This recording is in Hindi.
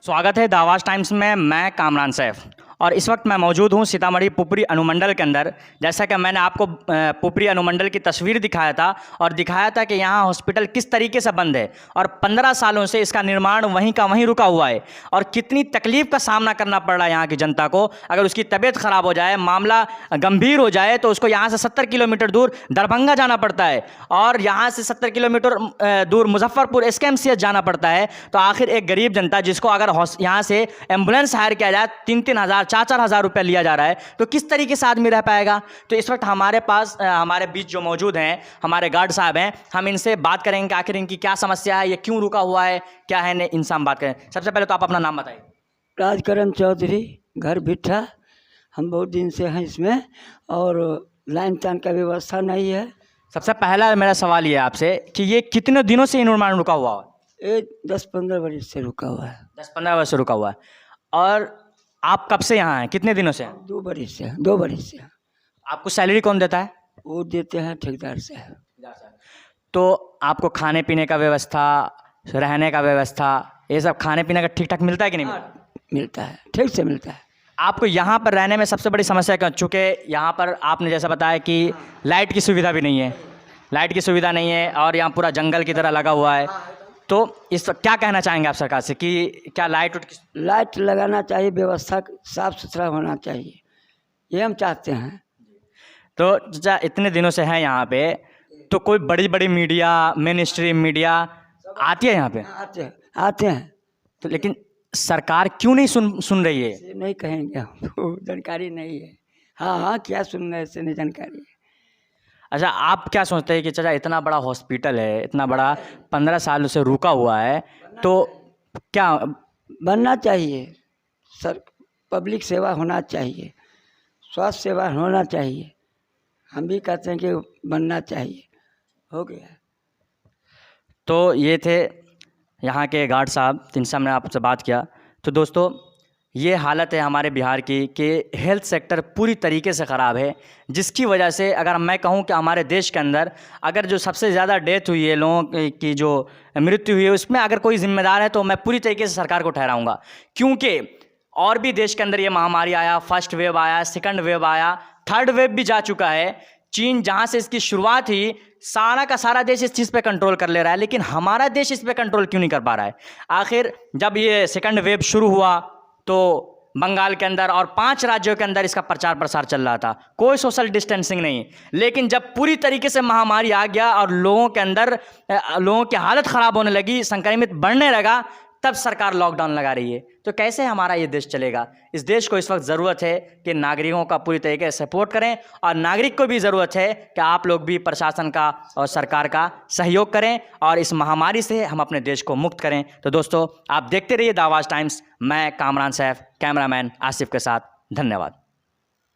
स्वागत है दावास टाइम्स में। मैं कामरान सैफ और इस वक्त मैं मौजूद हूं सीतामढ़ी पुपरी अनुमंडल के अंदर। जैसा कि मैंने आपको पुपरी अनुमंडल की तस्वीर दिखाया था और दिखाया था कि यहां हॉस्पिटल किस तरीके से बंद है और 15 सालों से इसका निर्माण वहीं का वहीं रुका हुआ है और कितनी तकलीफ का सामना करना पड़ रहा है यहाँ की जनता को। अगर उसकी तबीयत खराब हो जाए, मामला गंभीर हो जाए तो उसको यहाँ से 70 किलोमीटर दूर दरभंगा जाना पड़ता है और यहाँ से 70 किलोमीटर दूर मुजफ्फरपुर SKMCH जाना पड़ता है। तो आखिर एक गरीब जनता जिसको अगर यहाँ से एम्बुलेंस हायर किया जाए 3-3 हज़ार 4-4 हज़ार रुपया लिया जा रहा है तो किस तरीके से आदमी रह पाएगा। तो इस वक्त हमारे पास हमारे बीच जो मौजूद हैं हमारे गार्ड साहब हैं, हम इनसे बात करेंगे कि आखिर इनकी क्या समस्या है, ये क्यों रुका हुआ है, क्या है, इनसे हम बात करें। सबसे पहले तो आप अपना नाम बताइए। राजकरण चौधरी, घर भिट्ठा। हम बहुत दिन से हैं इसमें और लाइन तान का व्यवस्था नहीं है। सबसे पहला मेरा सवाल ये है आपसे कि ये कितने दिनों से निर्माण रुका हुआ है? ये 10-15 वर्ष से रुका हुआ है। 10-15 वर्ष से रुका हुआ है। और आप कब से यहाँ हैं, कितने दिनों से हैं? 2 वर्ष से 2 वर्ष से। आपको सैलरी कौन देता है? वो देते हैं ठेकेदार से। तो आपको खाने पीने का व्यवस्था, रहने का व्यवस्था, ये सब खाने पीने का ठीक ठाक मिलता है कि नहीं मिलता? मिलता है, ठीक से मिलता है। आपको यहाँ पर रहने में सबसे बड़ी समस्या क्या? चूँकि यहाँ पर आपने जैसा बताया कि लाइट की सुविधा भी नहीं है, लाइट की सुविधा नहीं है और यहाँ पूरा जंगल की तरह लगा हुआ है। तो इस क्या कहना चाहेंगे आप सरकार से कि क्या लाइट लगाना चाहिए, व्यवस्था साफ सुथरा होना चाहिए, ये हम चाहते हैं। तो चाचा इतने दिनों से हैं यहाँ पे, तो कोई बड़ी बड़ी मीडिया, मेन स्ट्रीम मीडिया आती है यहाँ पे? आते हैं तो लेकिन सरकार क्यों नहीं सुन रही है? नहीं कहेंगे, हमको जानकारी नहीं है। हाँ, क्या सुनना है, इससे नहीं जानकारी है। अच्छा, आप क्या सोचते हैं कि चाचा इतना बड़ा हॉस्पिटल है, इतना बड़ा 15 सालों से रुका हुआ है, तो क्या बनना चाहिए? सर, पब्लिक सेवा होना चाहिए, स्वास्थ्य सेवा होना चाहिए। हम भी कहते हैं कि बनना चाहिए। हो गया। तो ये थे यहाँ के गार्ड साहब जिनसे हमने आपसे बात किया। तो दोस्तों, ये हालत है हमारे बिहार की कि हेल्थ सेक्टर पूरी तरीके से ख़राब है, जिसकी वजह से अगर मैं कहूँ कि हमारे देश के अंदर अगर जो सबसे ज़्यादा डेथ हुई है, लोगों की जो मृत्यु हुई है, उसमें अगर कोई जिम्मेदार है तो मैं पूरी तरीके से सरकार को ठहराऊँगा। क्योंकि और भी देश के अंदर ये महामारी आया, फर्स्ट वेव आया, सेकंड वेव आया, थर्ड वेव भी जा चुका है। चीन जहाँ से इसकी शुरुआत हुई, सारा का सारा देश इस चीज़ पे कंट्रोल कर ले रहा है, लेकिन हमारा देश इस पे कंट्रोल क्यों नहीं कर पा रहा है? आखिर जब ये सेकंड वेव शुरू हुआ तो बंगाल के अंदर और 5 राज्यों के अंदर इसका प्रचार प्रसार चल रहा था, कोई सोशल डिस्टेंसिंग नहीं। लेकिन जब पूरी तरीके से महामारी आ गया और लोगों के अंदर लोगों की हालत ख़राब होने लगी, संक्रमित बढ़ने लगा, तब सरकार लॉकडाउन लगा रही है। तो कैसे हमारा ये देश चलेगा? इस देश को इस वक्त ज़रूरत है कि नागरिकों का पूरी तरीके से सपोर्ट करें और नागरिक को भी ज़रूरत है कि आप लोग भी प्रशासन का और सरकार का सहयोग करें और इस महामारी से हम अपने देश को मुक्त करें। तो दोस्तों, आप देखते रहिए दावास टाइम्स। मैं कामरान सैफ, कैमरामैन आसिफ के साथ। धन्यवाद।